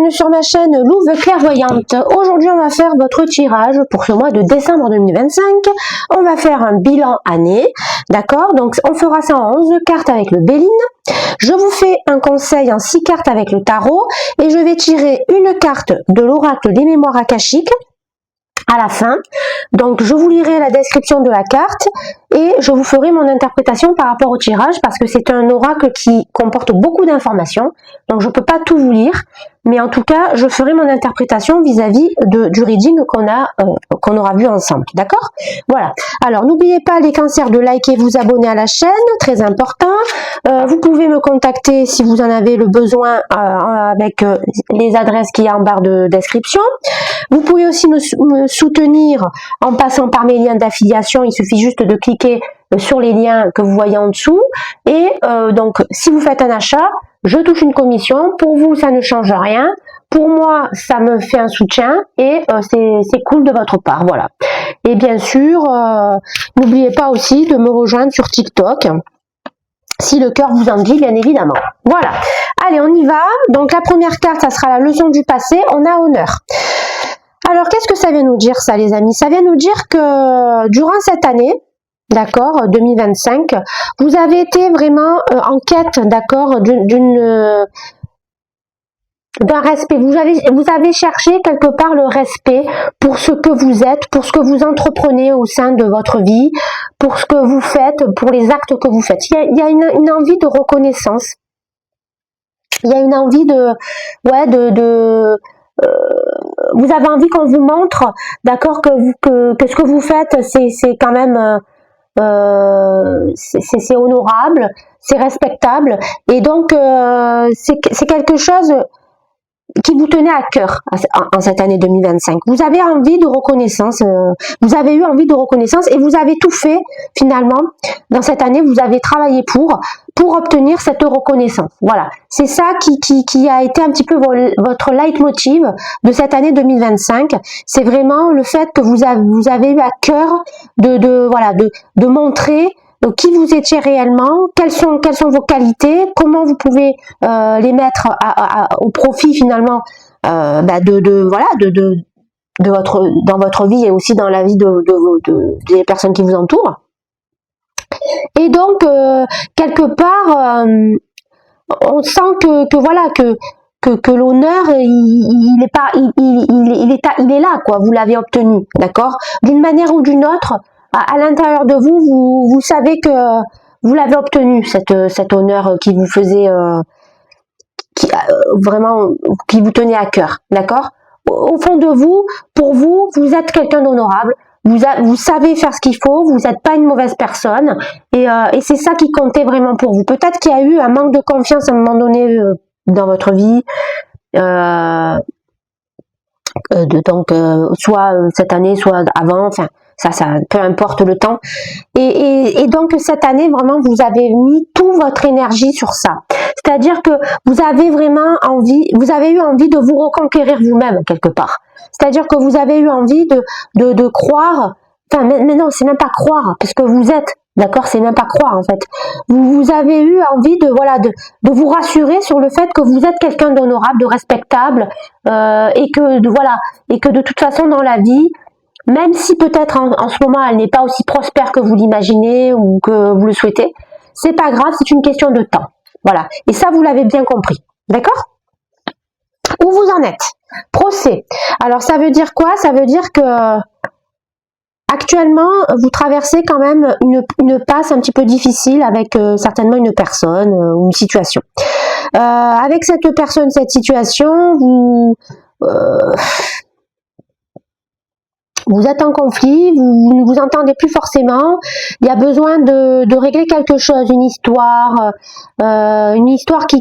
bienvenue sur ma chaîne Louve Clairvoyante. Aujourd'hui on va faire votre tirage pour ce mois de décembre 2025. On va faire un bilan année, d'accord? Donc on fera ça en 11 cartes avec le Béline. Je vous fais un conseil en 6 cartes avec le tarot et je vais tirer une carte de l'oracle des mémoires akashiques à la fin. Donc je vous lirai la description de la carte et je vous ferai mon interprétation par rapport au tirage parce que c'est un oracle qui comporte beaucoup d'informations, donc je ne peux pas tout vous lire, mais en tout cas je ferai mon interprétation vis-à-vis du reading qu'on aura vu ensemble, d'accord? Voilà, alors n'oubliez pas les cancers de liker et vous abonner à la chaîne, très important. Vous pouvez me contacter si vous en avez le besoin avec les adresses qu'il y a en barre de description. Vous pouvez aussi me soutenir en passant par mes liens d'affiliation, il suffit juste de cliquer sur les liens que vous voyez en dessous et donc si vous faites un achat, je touche une commission, pour vous ça ne change rien, pour moi ça me fait un soutien et c'est cool de votre part, voilà. Et bien sûr, n'oubliez pas aussi de me rejoindre sur TikTok, si le cœur vous en dit, bien évidemment. Voilà, allez on y va. Donc la première carte, ça sera la leçon du passé, on a honneur. Alors, qu'est-ce que ça vient nous dire, ça, les amis? Ça vient nous dire que durant cette année, d'accord, 2025, vous avez été vraiment en quête, d'accord, d'un respect. Vous avez cherché quelque part le respect pour ce que vous êtes, pour ce que vous entreprenez au sein de votre vie, pour ce que vous faites, pour les actes que vous faites. Il y a une envie de reconnaissance. Il y a une envie vous avez envie qu'on vous montre, d'accord, que ce que vous faites, c'est quand même, c'est honorable, c'est respectable, et donc c'est quelque chose qui vous tenait à cœur en cette année 2025. Vous avez envie de reconnaissance, vous avez eu envie de reconnaissance et vous avez tout fait finalement dans cette année, vous avez travaillé pour obtenir cette reconnaissance. Voilà, c'est ça qui a été un petit peu votre leitmotiv de cette année 2025. C'est vraiment le fait que vous avez eu à cœur de montrer qui vous étiez réellement, quelles sont vos qualités, comment vous pouvez les mettre au profit finalement dans votre vie et aussi dans la vie des personnes qui vous entourent. Et donc quelque part on sent que l'honneur il est là, quoi, vous l'avez obtenu, d'accord, d'une manière ou d'une autre. À l'intérieur de vous, vous savez que vous l'avez obtenu, cet honneur qui vous faisait, vraiment, qui vous tenait à cœur, d'accord. Au fond de vous, pour vous, vous êtes quelqu'un d'honorable, vous savez faire ce qu'il faut, vous n'êtes pas une mauvaise personne, et c'est ça qui comptait vraiment pour vous. Peut-être qu'il y a eu un manque de confiance à un moment donné dans votre vie, donc soit cette année, soit avant, enfin, ça peu importe le temps, et donc cette année vraiment vous avez mis toute votre énergie sur ça, c'est-à-dire que vous avez vraiment envie, vous avez eu envie de vous reconquérir vous-même quelque part, c'est-à-dire que vous avez eu envie de croire, enfin mais non, c'est même pas croire parce que vous êtes, d'accord, c'est même pas croire en fait, vous avez eu envie de vous rassurer sur le fait que vous êtes quelqu'un d'honorable, de respectable, et que de toute façon dans la vie, même si peut-être en ce moment elle n'est pas aussi prospère que vous l'imaginez ou que vous le souhaitez, c'est pas grave, c'est une question de temps. Voilà. Et ça, vous l'avez bien compris. D'accord? Où vous en êtes? Procès. Alors, ça veut dire quoi? Ça veut dire que actuellement, vous traversez quand même une passe un petit peu difficile avec certainement une personne ou une situation. Avec cette personne, cette situation, vous êtes en conflit, vous ne vous entendez plus forcément, il y a besoin de régler quelque chose, une histoire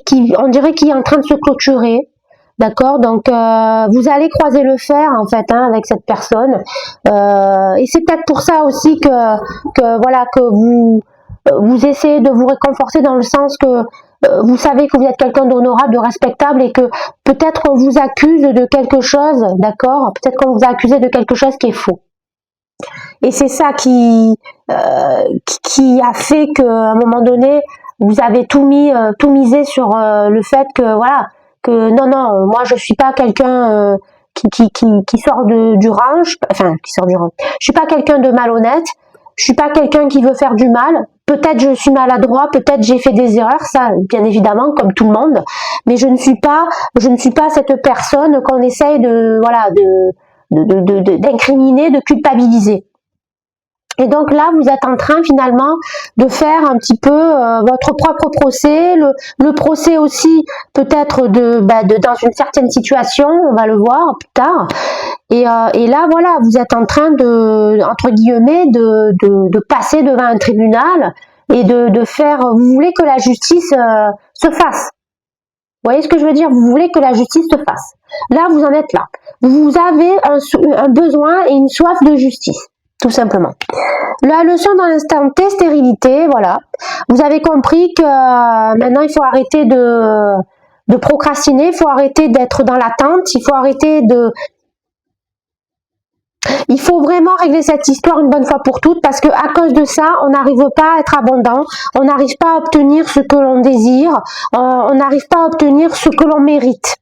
qui on dirait qui est en train de se clôturer, d'accord, donc vous allez croiser le fer en fait, hein, avec cette personne, et c'est peut-être pour ça aussi que vous essayez de vous réconforter dans le sens que vous savez que vous êtes quelqu'un d'honorable, de respectable et que peut-être qu'on vous accuse de quelque chose, d'accord, peut-être qu'on vous a accusé de quelque chose qui est faux. Et c'est ça qui a fait qu'à un moment donné, vous avez tout misé sur le fait que voilà, que non, moi je suis pas quelqu'un qui sort du rang, qui sort du rang. Je suis pas quelqu'un de malhonnête, je suis pas quelqu'un qui veut faire du mal. Peut-être je suis maladroit, peut-être j'ai fait des erreurs, ça bien évidemment comme tout le monde, mais je ne suis pas cette personne qu'on essaye d'incriminer, de culpabiliser. Et donc là, vous êtes en train finalement de faire un petit peu votre propre procès, le procès aussi peut-être dans une certaine situation, on va le voir plus tard. Et là, voilà, vous êtes en train entre guillemets, de passer devant un tribunal et de faire. Vous voulez que la justice se fasse. Vous voyez ce que je veux dire? Vous voulez que la justice se fasse. Là, vous en êtes là. Vous avez un besoin et une soif de justice. Tout simplement. La leçon dans l'instant T, stérilité, voilà. Vous avez compris que maintenant il faut arrêter de procrastiner, il faut arrêter d'être dans l'attente, il faut vraiment régler cette histoire une bonne fois pour toutes parce que à cause de ça, on n'arrive pas à être abondant, on n'arrive pas à obtenir ce que l'on désire, on n'arrive pas à obtenir ce que l'on mérite.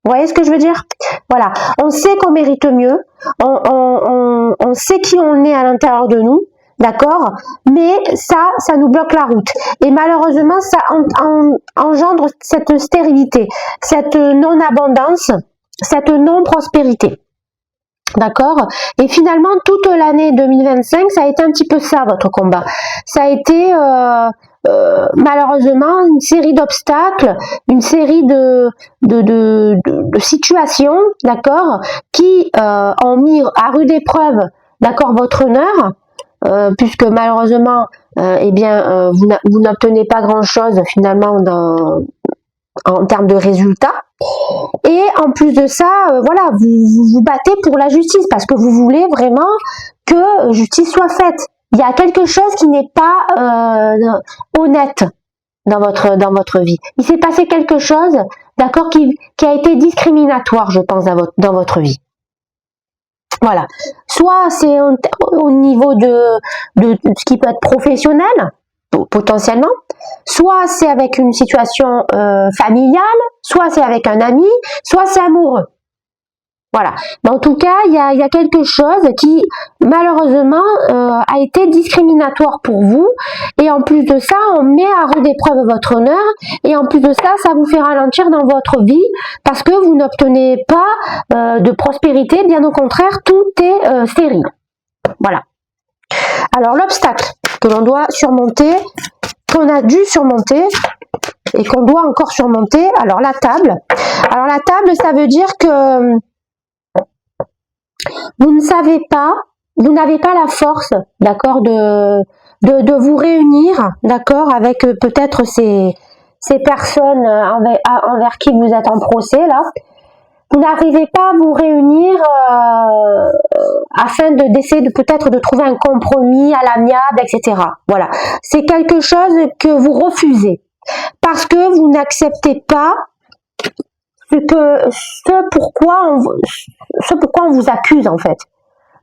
Vous voyez ce que je veux dire? Voilà, on sait qu'on mérite mieux, on sait qui on est à l'intérieur de nous, d'accord? Mais ça nous bloque la route. Et malheureusement, ça engendre cette stérilité, cette non-abondance, cette non-prospérité. D'accord? Et finalement, toute l'année 2025, ça a été un petit peu ça, votre combat. Ça a été malheureusement une série d'obstacles, une série de situations, d'accord, qui ont mis à rude épreuve, d'accord, votre honneur, puisque malheureusement, vous n'obtenez pas grand-chose finalement en termes de résultats. Et en plus de ça, voilà, vous vous battez pour la justice parce que vous voulez vraiment que justice soit faite. Il y a quelque chose qui n'est pas honnête dans votre vie. Il s'est passé quelque chose, d'accord, qui a été discriminatoire, je pense, dans votre vie. Voilà. Soit c'est au niveau de ce qui peut être professionnel, potentiellement, soit c'est avec une situation familiale, soit c'est avec un ami, soit c'est amoureux. Voilà. Mais en tout cas, il y a quelque chose qui, malheureusement, a été discriminatoire pour vous. Et en plus de ça, on met à rude épreuve votre honneur. Et en plus de ça, ça vous fait ralentir dans votre vie parce que vous n'obtenez pas de prospérité. Bien au contraire, tout est stérile. Voilà. Alors, l'obstacle que l'on doit surmonter, qu'on a dû surmonter et qu'on doit encore surmonter, alors la table. Alors, la table, ça veut dire que vous ne savez pas, vous n'avez pas la force, d'accord, de vous réunir, d'accord, avec peut-être ces personnes envers qui vous êtes en procès, là. Vous n'arrivez pas à vous réunir afin d'essayer peut-être de trouver un compromis à l'amiable, etc. Voilà. C'est quelque chose que vous refusez parce que vous n'acceptez pas ce pourquoi on vous accuse en fait.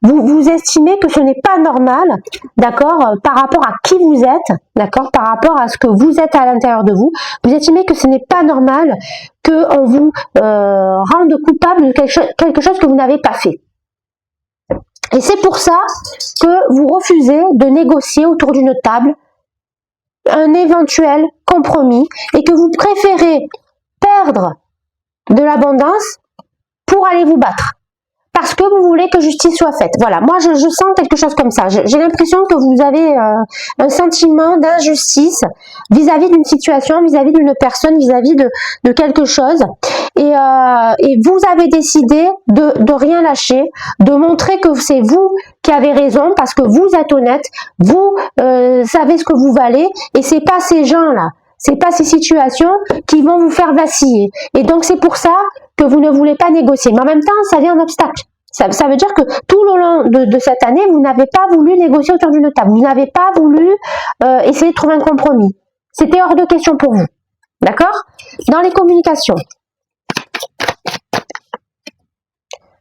Vous estimez que ce n'est pas normal, d'accord, par rapport à qui vous êtes, d'accord, par rapport à ce que vous êtes à l'intérieur de vous. Vous estimez que ce n'est pas normal qu'on vous rende coupable de quelque chose que vous n'avez pas fait. Et c'est pour ça que vous refusez de négocier autour d'une table un éventuel compromis et que vous préférez perdre de l'abondance pour aller vous battre. Parce que vous voulez que justice soit faite. Voilà, moi je sens quelque chose comme ça. J'ai l'impression que vous avez un sentiment d'injustice vis-à-vis d'une situation, vis-à-vis d'une personne, vis-à-vis de quelque chose. Et vous avez décidé de rien lâcher, de montrer que c'est vous qui avez raison parce que vous êtes honnête, vous savez ce que vous valez et c'est pas ces gens-là. C'est pas ces situations qui vont vous faire vaciller. Et donc, c'est pour ça que vous ne voulez pas négocier. Mais en même temps, ça vient un obstacle. Ça veut dire que tout le long de cette année, vous n'avez pas voulu négocier autour d'une table. Vous n'avez pas voulu essayer de trouver un compromis. C'était hors de question pour vous. D'accord? Dans les communications.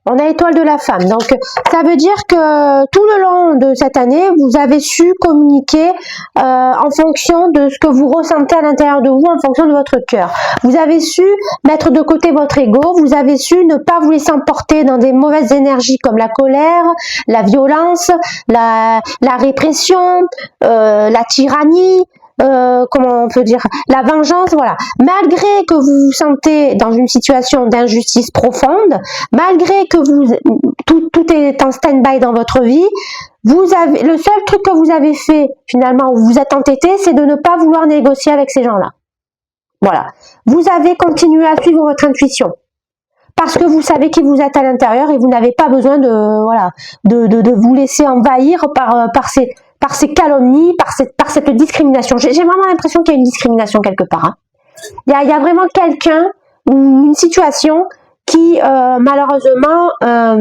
On a étoile de la femme. Donc, ça veut dire que tout le long de cette année, vous avez su communiquer en fonction de ce que vous ressentez à l'intérieur de vous, en fonction de votre cœur. Vous avez su mettre de côté votre ego. Vous avez su ne pas vous laisser emporter dans des mauvaises énergies comme la colère, la violence, la répression, la tyrannie, comment on peut dire, la vengeance, voilà. Malgré que vous vous sentez dans une situation d'injustice profonde, malgré que tout est en stand-by dans votre vie, le seul truc que vous avez fait, finalement, où vous êtes entêté, c'est de ne pas vouloir négocier avec ces gens-là. Voilà. Vous avez continué à suivre votre intuition. Parce que vous savez qui vous êtes à l'intérieur et vous n'avez pas besoin de vous laisser envahir par ces calomnies, par cette discrimination. J'ai vraiment l'impression qu'il y a une discrimination quelque part. Hein. Il y a vraiment quelqu'un ou une situation qui, malheureusement, en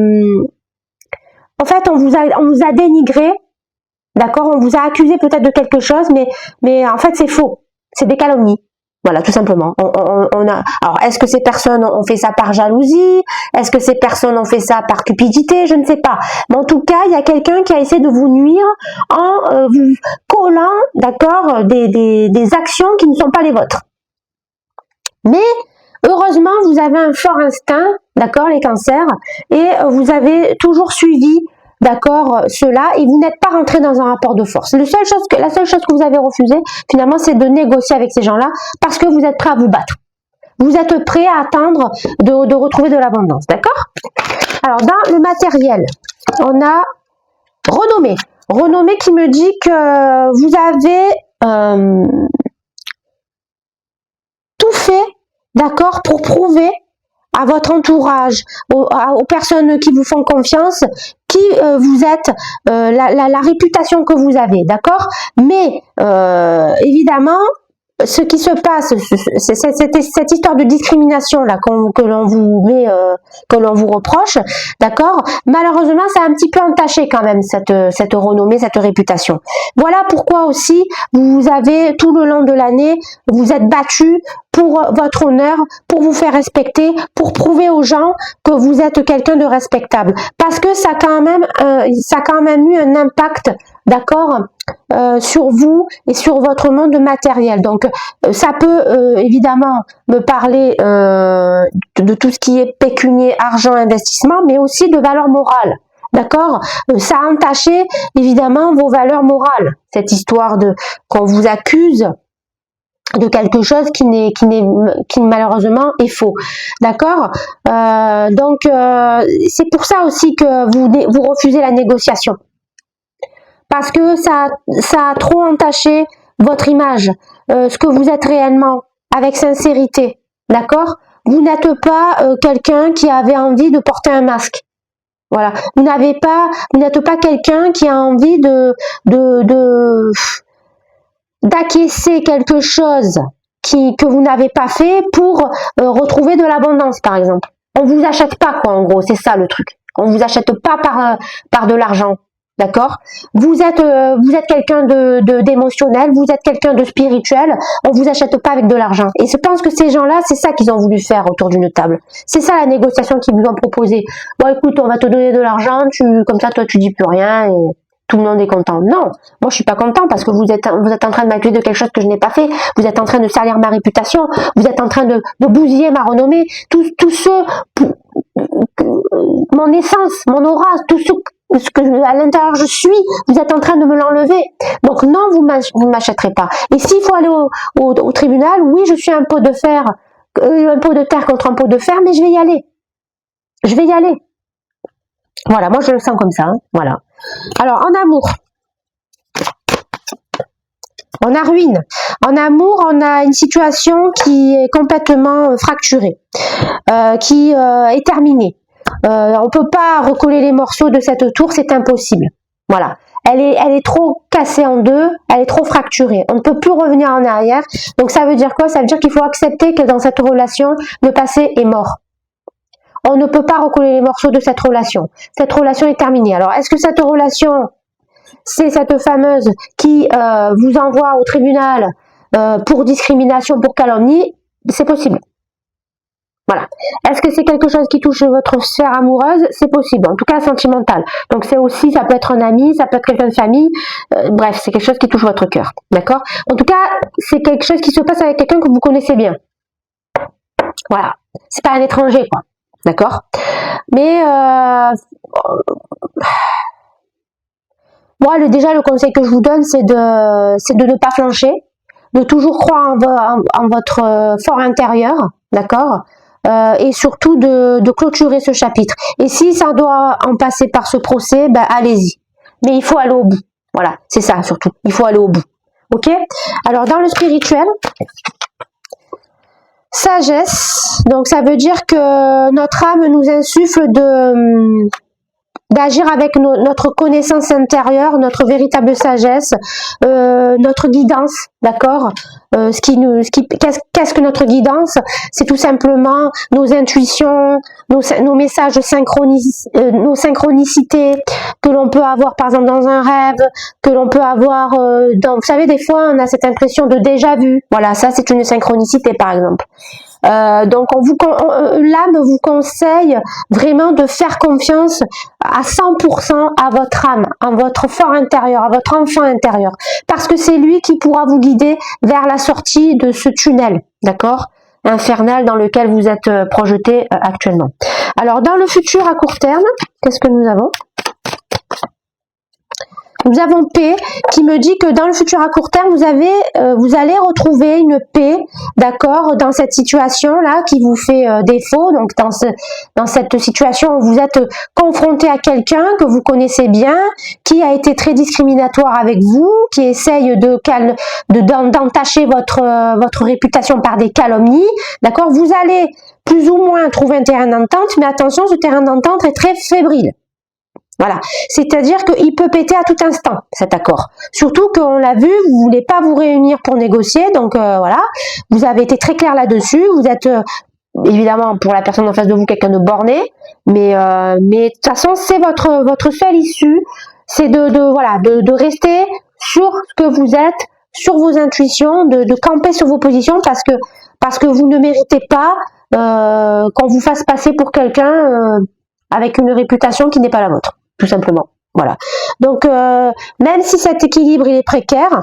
fait, on vous a dénigré, d'accord? On vous a accusé peut-être de quelque chose, mais en fait, c'est faux. C'est des calomnies. Voilà, tout simplement. Alors, est-ce que ces personnes ont fait ça par jalousie? Est-ce que ces personnes ont fait ça par cupidité? Je ne sais pas. Mais en tout cas, il y a quelqu'un qui a essayé de vous nuire en vous collant, d'accord, des actions qui ne sont pas les vôtres. Mais, heureusement, vous avez un fort instinct, d'accord, les cancers, et vous avez toujours suivi, d'accord, cela, et vous n'êtes pas rentré dans un rapport de force. La seule chose que vous avez refusé, finalement, c'est de négocier avec ces gens-là, parce que vous êtes prêt à vous battre. Vous êtes prêt à attendre de retrouver de l'abondance, d'accord? Alors, dans le matériel, on a Renommée. Renommée qui me dit que vous avez tout fait, d'accord, pour prouver à votre entourage, aux personnes qui vous font confiance, qui vous êtes, la réputation que vous avez, d'accord? Mais évidemment, ce qui se passe, c'est cette histoire de discrimination là que l'on vous met, que l'on vous reproche, d'accord? Malheureusement, ça a un petit peu entaché quand même cette renommée, cette réputation. Voilà pourquoi aussi vous avez tout le long de l'année, vous êtes battu pour votre honneur, pour vous faire respecter, pour prouver aux gens que vous êtes quelqu'un de respectable. Parce que ça a quand même eu un impact, d'accord, sur vous et sur votre monde matériel. Donc, ça peut évidemment me parler de tout ce qui est pécunier, argent, investissement, mais aussi de valeurs morales. D'accord? Ça a entaché évidemment vos valeurs morales. Cette histoire qu'on vous accuse de quelque chose qui malheureusement est faux, d'accord? Donc c'est pour ça aussi que vous refusez la négociation, parce que ça a trop entaché votre image, ce que vous êtes réellement, avec sincérité, d'accord? Vous n'êtes pas quelqu'un qui avait envie de porter un masque. Voilà, vous n'êtes pas quelqu'un qui a envie d'acquiescer quelque chose que vous n'avez pas fait pour retrouver de l'abondance, par exemple. On vous achète pas, quoi, en gros, c'est ça le truc. On vous achète pas par de l'argent, d'accord? Vous êtes quelqu'un d'émotionnel, vous êtes quelqu'un de spirituel, on vous achète pas avec de l'argent. Et je pense que ces gens-là, c'est ça qu'ils ont voulu faire autour d'une table. C'est ça la négociation qu'ils vous ont proposé. Bon, écoute, on va te donner de l'argent, comme ça, toi, tu dis plus rien et tout le monde est content. Non, moi je suis pas content parce que vous êtes en train de m'accuser de quelque chose que je n'ai pas fait. Vous êtes en train de salir ma réputation. Vous êtes en train de bousiller ma renommée. Tout mon essence, mon aura, tout ce que à l'intérieur je suis, vous êtes en train de me l'enlever. Donc non, vous ne m'achèterez pas. Et s'il faut aller au tribunal, oui, je suis un pot de fer, un pot de terre contre un pot de fer, mais je vais y aller. Je vais y aller. Voilà, moi je le sens comme ça. Hein, voilà. Alors, en amour, on a ruine. En amour, on a une situation qui est complètement fracturée, qui est terminée. On ne peut pas recoller les morceaux de cette tour, c'est impossible. Voilà. Elle est trop cassée en deux, elle est trop fracturée. On ne peut plus revenir en arrière. Donc, ça veut dire quoi? Ça veut dire qu'il faut accepter que dans cette relation, le passé est mort. On ne peut pas recoller les morceaux de cette relation. Cette relation est terminée. Alors, est-ce que cette relation, c'est cette fameuse qui vous envoie au tribunal pour discrimination, pour calomnie? C'est possible. Voilà. Est-ce que c'est quelque chose qui touche votre sphère amoureuse? C'est possible, en tout cas sentimentale. Donc c'est aussi, ça peut être un ami, ça peut être quelqu'un de famille, bref, c'est quelque chose qui touche votre cœur, d'accord? En tout cas, c'est quelque chose qui se passe avec quelqu'un que vous connaissez bien. Voilà, c'est pas un étranger, quoi, d'accord? Mais moi, déjà, le conseil que je vous donne, c'est de ne pas flancher, de toujours croire en votre fort intérieur, d'accord? Et surtout de clôturer ce chapitre. Et si ça doit en passer par ce procès, ben allez-y. Mais il faut aller au bout. Voilà, c'est ça surtout. Il faut aller au bout. Ok? Alors dans le spirituel, sagesse. Donc ça veut dire que notre âme nous insuffle d'agir avec notre connaissance intérieure, notre véritable sagesse, notre guidance, d'accord? Qu'est-ce que notre guidance? C'est tout simplement nos intuitions, nos messages nos synchronicités que l'on peut avoir par exemple dans un rêve, que l'on peut avoir vous savez, des fois on a cette impression de déjà vu. Voilà, ça c'est une synchronicité par exemple. Donc l'âme vous conseille vraiment de faire confiance à 100% à votre âme, à votre fort intérieur, à votre enfant intérieur, parce que c'est lui qui pourra vous guider vers la sortie de ce tunnel, d'accord, infernal dans lequel vous êtes projeté actuellement. Alors dans le futur à court terme, qu'est-ce que nous avons ? Nous avons paix qui me dit que dans le futur à court terme, vous allez retrouver une paix, d'accord, dans cette situation-là qui vous fait défaut. Donc dans cette situation où vous êtes confronté à quelqu'un que vous connaissez bien, qui a été très discriminatoire avec vous, qui essaye d'entacher votre réputation par des calomnies, d'accord. Vous allez plus ou moins trouver un terrain d'entente, mais attention, ce terrain d'entente est très fébrile. Voilà, c'est-à-dire qu'il peut péter à tout instant, cet accord. Surtout qu'on l'a vu, vous voulez pas vous réunir pour négocier, donc voilà, vous avez été très clair là-dessus, vous êtes évidemment pour la personne en face de vous quelqu'un de borné, mais de toute façon c'est votre seule issue, c'est de rester sur ce que vous êtes, sur vos intuitions, de camper sur vos positions parce que vous ne méritez pas qu'on vous fasse passer pour quelqu'un avec une réputation qui n'est pas la vôtre. Tout simplement, voilà. Donc même si cet équilibre il est précaire,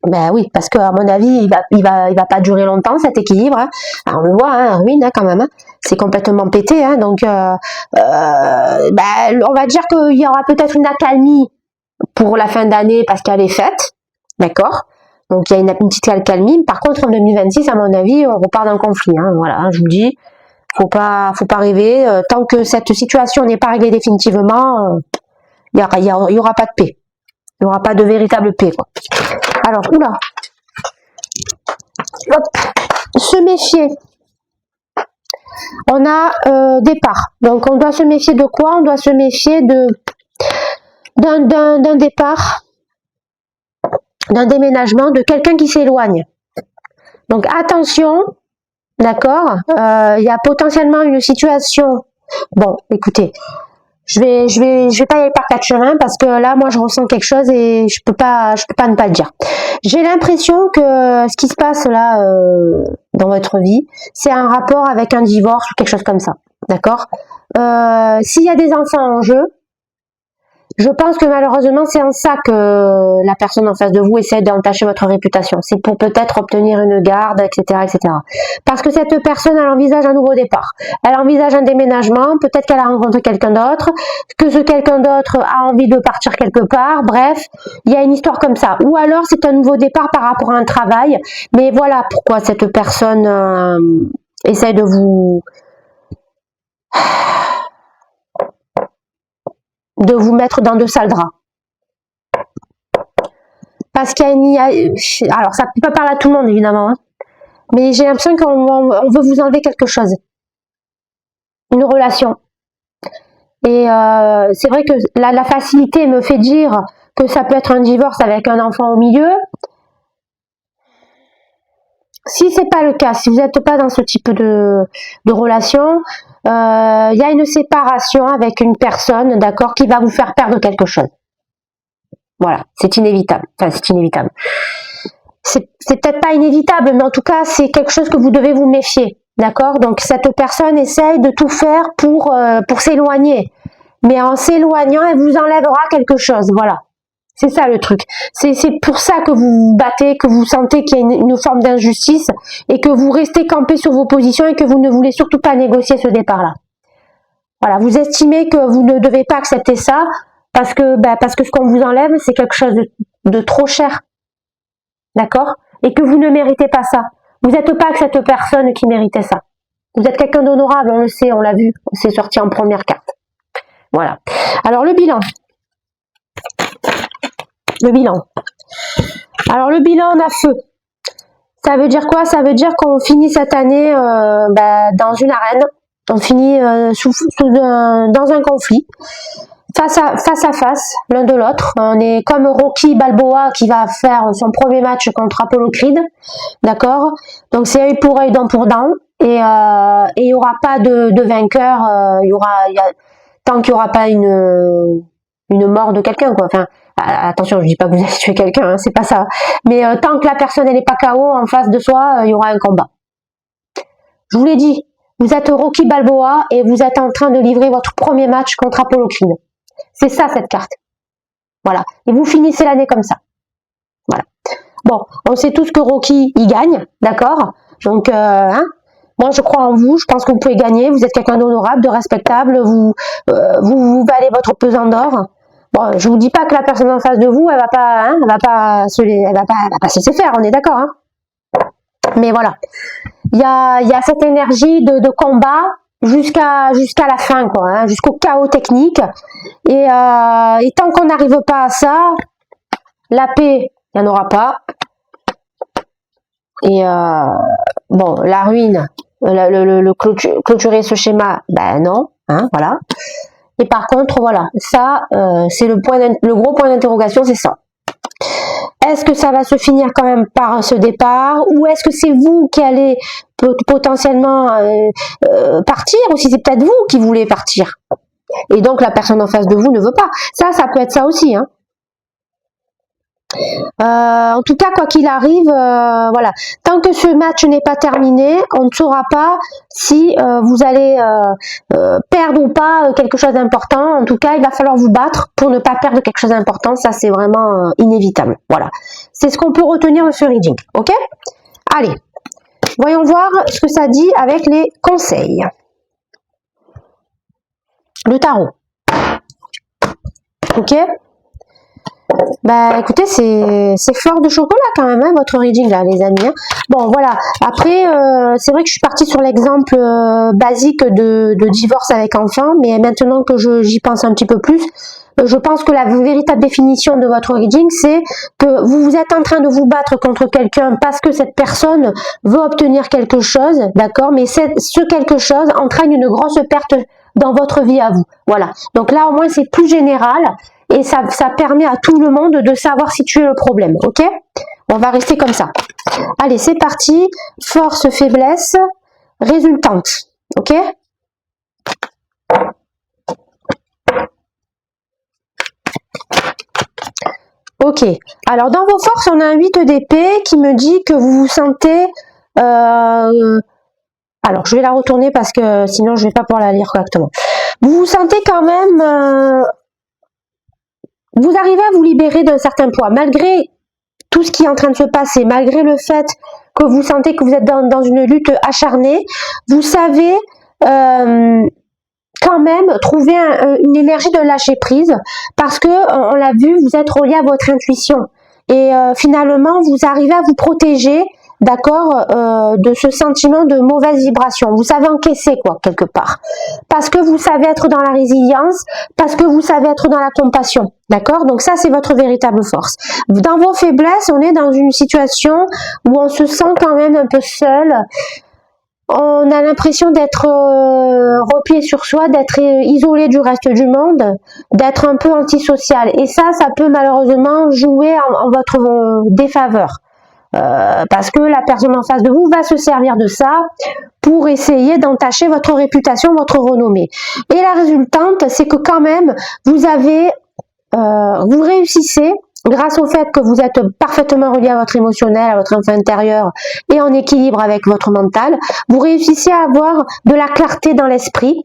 ben oui, parce que à mon avis il va pas durer longtemps cet équilibre. Hein. Alors, on le voit, hein, ruine hein, quand même. Hein. C'est complètement pété. Hein, donc on va dire qu'il y aura peut-être une accalmie pour la fin d'année parce qu'elle est faite, d'accord. Donc il y a une petite accalmie. Par contre en 2026, à mon avis, on repart d'un conflit. Hein, voilà, hein, je vous le dis. Faut pas rêver. Tant que cette situation n'est pas réglée définitivement, il y aura pas de paix. Il y aura pas de véritable paix, quoi. Alors, oula. Hop. Se méfier. On a départ. Donc, on doit se méfier de quoi? On doit se méfier d'un départ, d'un déménagement, de quelqu'un qui s'éloigne. Donc, attention. D'accord, il y a potentiellement une situation. Bon, écoutez, je vais pas y aller par quatre chemins parce que là, moi, je ressens quelque chose et je peux pas ne pas le dire. J'ai l'impression que ce qui se passe là dans votre vie, c'est un rapport avec un divorce ou quelque chose comme ça. D'accord. S'il y a des enfants en jeu, je pense que malheureusement, c'est en ça que la personne en face de vous essaie d'entacher votre réputation. C'est pour peut-être obtenir une garde, etc., etc. Parce que cette personne, elle envisage un nouveau départ. Elle envisage un déménagement. Peut-être qu'elle a rencontré quelqu'un d'autre. Que ce quelqu'un d'autre a envie de partir quelque part. Bref, il y a une histoire comme ça. Ou alors, c'est un nouveau départ par rapport à un travail. Mais voilà pourquoi cette personne essaie de vous mettre dans de sales draps. Parce qu'il y a alors ça peut pas parler à tout le monde évidemment, hein, mais j'ai l'impression qu'on veut vous enlever quelque chose. Une relation. Et c'est vrai que la facilité me fait dire que ça peut être un divorce avec un enfant au milieu. Si c'est pas le cas, si vous n'êtes pas dans ce type de relation, il y a une séparation avec une personne, d'accord, qui va vous faire perdre quelque chose. Voilà, c'est inévitable. Enfin, c'est inévitable. C'est peut-être pas inévitable, mais en tout cas, c'est quelque chose que vous devez vous méfier. D'accord? Donc cette personne essaye de tout faire pour s'éloigner. Mais en s'éloignant, elle vous enlèvera quelque chose. Voilà. C'est ça le truc. C'est pour ça que vous vous battez, que vous sentez qu'il y a une forme d'injustice et que vous restez campé sur vos positions et que vous ne voulez surtout pas négocier ce départ-là. Voilà. Vous estimez que vous ne devez pas accepter ça parce que ce qu'on vous enlève, c'est quelque chose de trop cher. D'accord? Et que vous ne méritez pas ça. Vous n'êtes pas que cette personne qui méritait ça. Vous êtes quelqu'un d'honorable, on le sait, on l'a vu, c'est sorti en première carte. Voilà. Alors le bilan. Le bilan. Alors le bilan, on a feu. Ça veut dire quoi? Ça veut dire qu'on finit cette année dans une arène. On finit dans un conflit. Face à face, l'un de l'autre. On est comme Rocky Balboa qui va faire son premier match contre Apollo Creed. D'accord? Donc c'est œil pour œil, dent pour dent. Et il n'y aura pas de vainqueur. Tant qu'il n'y aura pas une mort de quelqu'un, quoi. Enfin, attention, je dis pas que vous allez tuer quelqu'un, hein, c'est pas ça. Mais tant que la personne elle n'est pas KO en face de soi, il y aura un combat. Je vous l'ai dit, vous êtes Rocky Balboa et vous êtes en train de livrer votre premier match contre Apollo Creed. C'est ça cette carte. Voilà. Et vous finissez l'année comme ça. Voilà. Bon, on sait tous que Rocky il gagne, d'accord. Donc, moi je crois en vous. Je pense que vous pouvez gagner. Vous êtes quelqu'un d'honorable, de respectable. Vous valez votre pesant d'or. Bon, je vous dis pas que la personne en face de vous, elle va pas se laisser faire. On est d'accord, hein. Mais voilà. Il y a cette énergie de combat jusqu'à la fin, quoi, hein, jusqu'au chaos technique. Et tant qu'on n'arrive pas à ça, la paix, il n'y en aura pas. Et bon, la ruine, clôturer ce schéma, ben non, hein, voilà. Et par contre, voilà, ça, c'est le gros point d'interrogation, c'est ça. Est-ce que ça va se finir quand même par ce départ, ou est-ce que c'est vous qui allez potentiellement partir, ou si c'est peut-être vous qui voulez partir et donc la personne en face de vous ne veut pas. Ça peut être ça aussi, hein. En tout cas, quoi qu'il arrive, voilà. Tant que ce match n'est pas terminé, on ne saura pas si vous allez perdre ou pas quelque chose d'important. En tout cas, il va falloir vous battre pour ne pas perdre quelque chose d'important. Ça, c'est vraiment inévitable. Voilà. C'est ce qu'on peut retenir de ce reading. Ok? Allez, voyons voir ce que ça dit avec les conseils. Le tarot. Ok? Bah écoutez, c'est fort de chocolat quand même, hein, votre reading là, les amis. Hein. Bon voilà, après c'est vrai que je suis partie sur l'exemple basique de divorce avec enfant, mais maintenant que j'y pense un petit peu plus, je pense que la véritable définition de votre reading, c'est que vous êtes en train de vous battre contre quelqu'un parce que cette personne veut obtenir quelque chose, d'accord, mais ce quelque chose entraîne une grosse perte dans votre vie à vous. Voilà, donc là au moins c'est plus général. Et ça permet à tout le monde de savoir situer le problème, ok? On va rester comme ça. Allez, c'est parti. Force, faiblesse, résultante, ok? Ok. Alors, dans vos forces, on a un 8 d'épée qui me dit que vous vous sentez... Alors, je vais la retourner parce que sinon, je ne vais pas pouvoir la lire correctement. Vous vous sentez quand même... Vous arrivez à vous libérer d'un certain poids, malgré tout ce qui est en train de se passer, malgré le fait que vous sentez que vous êtes dans une lutte acharnée, vous savez quand même trouver une énergie de lâcher prise, parce que, on l'a vu, vous êtes relié à votre intuition. Et finalement, vous arrivez à vous protéger, d'accord, de ce sentiment de mauvaise vibration. Vous savez encaisser, quoi, quelque part. Parce que vous savez être dans la résilience, parce que vous savez être dans la compassion. D'accord? Donc ça, c'est votre véritable force. Dans vos faiblesses, on est dans une situation où on se sent quand même un peu seul. On a l'impression d'être replié sur soi, d'être isolé du reste du monde, d'être un peu antisocial. Et ça peut malheureusement jouer en votre défaveur. Parce que la personne en face de vous va se servir de ça pour essayer d'entacher votre réputation, votre renommée. Et la résultante, c'est que quand même, vous réussissez grâce au fait que vous êtes parfaitement relié à votre émotionnel, à votre enfant intérieur et en équilibre avec votre mental, vous réussissez à avoir de la clarté dans l'esprit.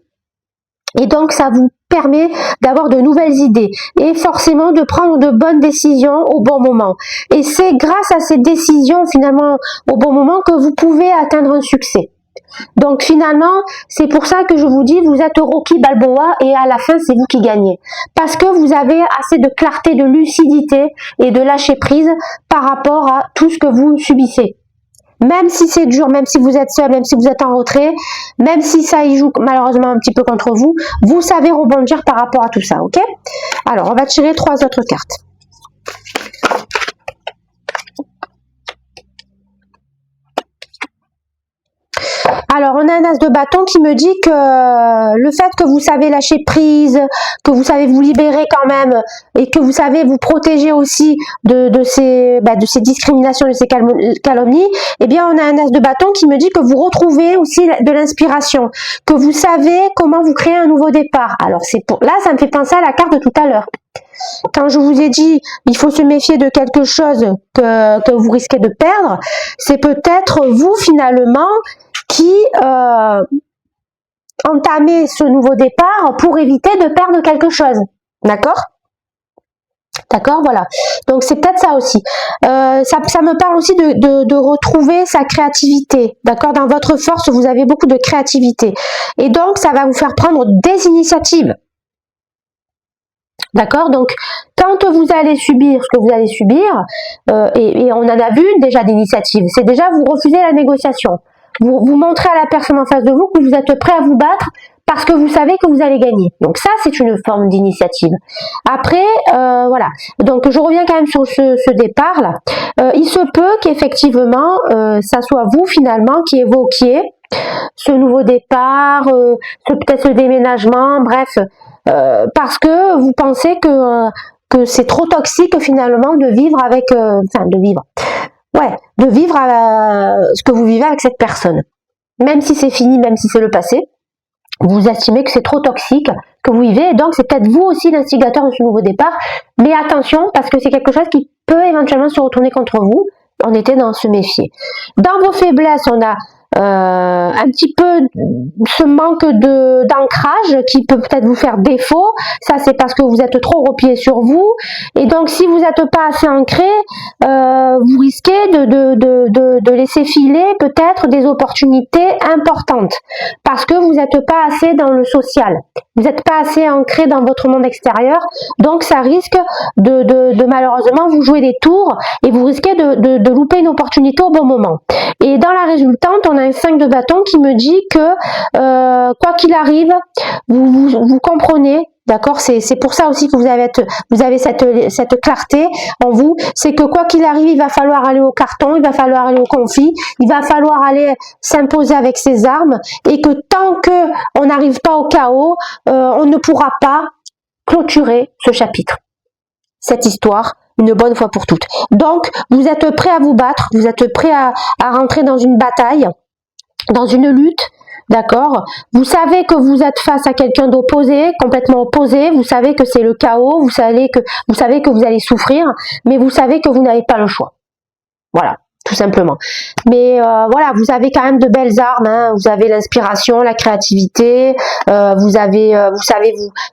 Et donc, ça vous permet d'avoir de nouvelles idées et forcément de prendre de bonnes décisions au bon moment. Et c'est grâce à ces décisions, finalement, au bon moment, que vous pouvez atteindre un succès. Donc finalement, c'est pour ça que je vous dis, vous êtes Rocky Balboa et à la fin, c'est vous qui gagnez. Parce que vous avez assez de clarté, de lucidité et de lâcher prise par rapport à tout ce que vous subissez. Même si c'est dur, même si vous êtes seul, même si vous êtes en retrait, même si ça y joue malheureusement un petit peu contre vous, vous savez rebondir par rapport à tout ça, ok? Alors, on va tirer 3 autres cartes. Alors, on a un as de bâton qui me dit que le fait que vous savez lâcher prise, que vous savez vous libérer quand même et que vous savez vous protéger aussi de ces discriminations, de ces calomnies, eh bien, on a un as de bâton qui me dit que vous retrouvez aussi de l'inspiration, que vous savez comment vous créer un nouveau départ. Alors, là, ça me fait penser à la carte de tout à l'heure. Quand je vous ai dit, il faut se méfier de quelque chose que vous risquez de perdre, c'est peut-être vous, finalement, qui entamez ce nouveau départ pour éviter de perdre quelque chose. D'accord ? D'accord, voilà. Donc, c'est peut-être ça aussi. Ça me parle aussi de retrouver sa créativité. D'accord ? Dans votre force, vous avez beaucoup de créativité. Et donc, ça va vous faire prendre des initiatives. D'accord? Donc, quand vous allez subir ce que vous allez subir, et on en a vu déjà d'initiatives, c'est déjà vous refusez la négociation. Vous montrez à la personne en face de vous que vous êtes prêt à vous battre parce que vous savez que vous allez gagner. Donc ça, c'est une forme d'initiative. Après, voilà. Donc je reviens quand même sur ce départ-là. Il se peut qu'effectivement, ça soit vous finalement qui évoquiez ce nouveau départ, peut-être ce déménagement, bref, parce que vous pensez que c'est trop toxique finalement de vivre avec, de vivre ce que vous vivez avec cette personne. Même si c'est fini, même si c'est le passé, vous estimez que c'est trop toxique que vous vivez, et donc c'est peut-être vous aussi l'instigateur de ce nouveau départ. Mais attention, parce que c'est quelque chose qui peut éventuellement se retourner contre vous. On était dans se méfier. Dans vos faiblesses, on a un petit peu ce manque d'ancrage qui peut peut-être vous faire défaut. Ça, c'est parce que vous êtes trop replié sur vous. Et donc, si vous n'êtes pas assez ancré, vous risquez de laisser filer peut-être des opportunités importantes parce que vous n'êtes pas assez dans le social. Vous n'êtes pas assez ancré dans votre monde extérieur. Donc, ça risque de malheureusement vous jouer des tours et vous risquez de louper une opportunité au bon moment. Et dans la résultante, on a un 5 de bâton qui me dit que quoi qu'il arrive, vous comprenez, d'accord, c'est pour ça aussi que vous avez cette clarté en vous, c'est que quoi qu'il arrive, il va falloir aller au carton, il va falloir aller au conflit, il va falloir aller s'imposer avec ses armes et que tant que on n'arrive pas au chaos, on ne pourra pas clôturer ce chapitre, cette histoire, une bonne fois pour toutes. Donc, vous êtes prêt à vous battre, vous êtes prêt à rentrer dans une bataille, dans une lutte, d'accord? Vous savez que vous êtes face à quelqu'un d'opposé, complètement opposé, vous savez que c'est le chaos, vous savez que vous allez souffrir, mais vous savez que vous n'avez pas le choix. Voilà. Tout simplement. Mais voilà, vous avez quand même de belles armes, hein. Vous avez l'inspiration, la créativité, vous savez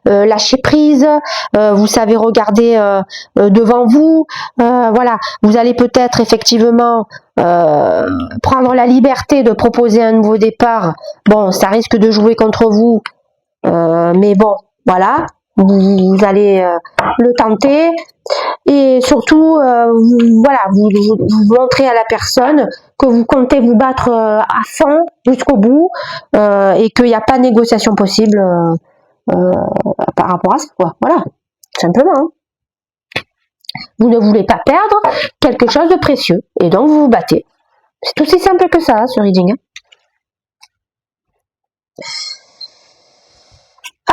lâcher prise, vous savez regarder devant vous, voilà, vous allez peut-être effectivement prendre la liberté de proposer un nouveau départ. Bon, ça risque de jouer contre vous, mais bon, voilà, vous allez le tenter. Et surtout, vous montrez à la personne que vous comptez vous battre à fond jusqu'au bout et qu'il n'y a pas de négociation possible par rapport à ça, quoi. Voilà, simplement. Hein. Vous ne voulez pas perdre quelque chose de précieux et donc vous vous battez. C'est aussi simple que ça, ce reading.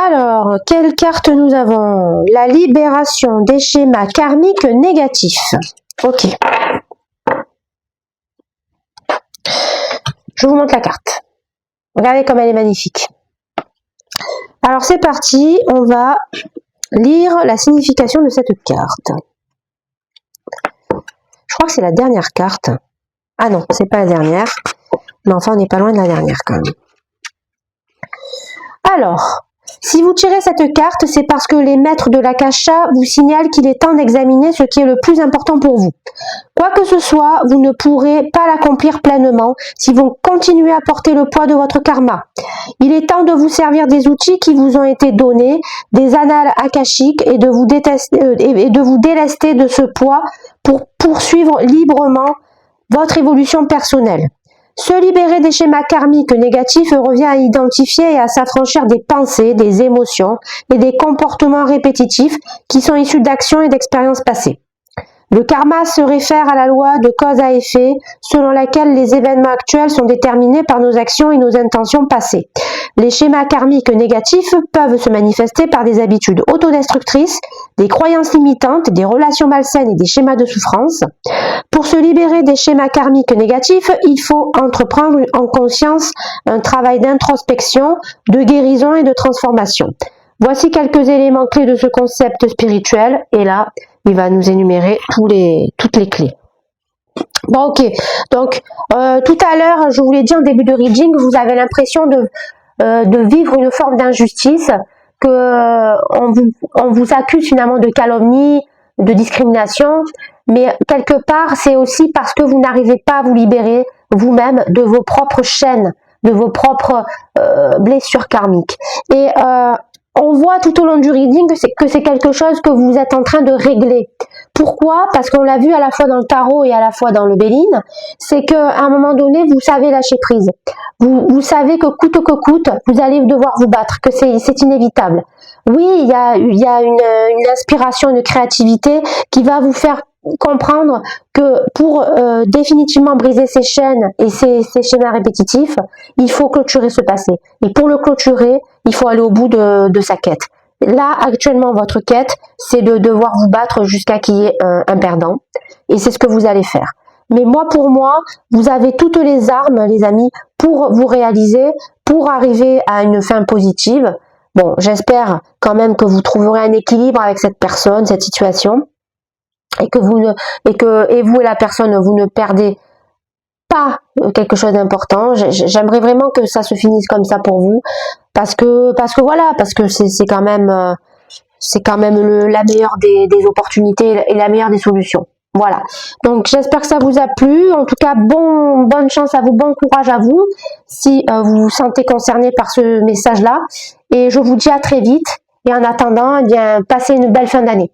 Alors, quelle carte nous avons? La libération des schémas karmiques négatifs. Ok. Je vous montre la carte. Regardez comme elle est magnifique. Alors, c'est parti. On va lire la signification de cette carte. crois que c'est la dernière carte. Ah non, c'est pas la dernière. Mais enfin, on n'est pas loin de la dernière quand même. Alors, si vous tirez cette carte, c'est parce que les maîtres de l'Akasha vous signalent qu'il est temps d'examiner ce qui est le plus important pour vous. Quoi que ce soit, vous ne pourrez pas l'accomplir pleinement si vous continuez à porter le poids de votre karma. Il est temps de vous servir des outils qui vous ont été donnés, des annales akashiques, et de vous délester de ce poids pour poursuivre librement votre évolution personnelle. Se libérer des schémas karmiques négatifs revient à identifier et à s'affranchir des pensées, des émotions et des comportements répétitifs qui sont issus d'actions et d'expériences passées. Le karma se réfère à la loi de cause à effet, selon laquelle les événements actuels sont déterminés par nos actions et nos intentions passées. Les schémas karmiques négatifs peuvent se manifester par des habitudes autodestructrices, des croyances limitantes, des relations malsaines et des schémas de souffrance. Pour se libérer des schémas karmiques négatifs, il faut entreprendre en conscience un travail d'introspection, de guérison et de transformation. Voici quelques éléments clés de ce concept spirituel, et là, il va nous énumérer toutes les clés. Bon, ok. Donc, tout à l'heure, je vous l'ai dit en début de reading, vous avez l'impression de vivre une forme d'injustice, que on vous accuse finalement de calomnie, de discrimination, mais quelque part, c'est aussi parce que vous n'arrivez pas à vous libérer vous-même de vos propres chaînes, de vos propres blessures karmiques. Et on voit tout au long du reading que c'est quelque chose que vous êtes en train de régler. Pourquoi? Parce qu'on l'a vu à la fois dans le tarot et à la fois dans le Béline, c'est qu'à un moment donné, vous savez lâcher prise. Vous savez que coûte que coûte, vous allez devoir vous battre, que c'est inévitable. Oui, il y a une inspiration, une créativité qui va vous faire comprendre que pour définitivement briser ces chaînes et ces schémas répétitifs, il faut clôturer ce passé. Et pour le clôturer, il faut aller au bout de sa quête. Là, actuellement, votre quête, c'est de devoir vous battre jusqu'à qu'il y ait un perdant. Et c'est ce que vous allez faire. Mais pour moi, vous avez toutes les armes, les amis, pour vous réaliser, pour arriver à une fin positive. Bon, j'espère quand même que vous trouverez un équilibre avec cette personne, cette situation. Et que vous et la personne, vous ne perdez pas quelque chose d'important. J'aimerais vraiment que ça se finisse comme ça pour vous, parce que c'est quand même la meilleure des opportunités et la meilleure des solutions. Voilà. Donc j'espère que ça vous a plu. En tout cas, bonne chance à vous, bon courage à vous si vous vous sentez concerné par ce message-là. Et je vous dis à très vite. Et en attendant, eh bien, passez une belle fin d'année.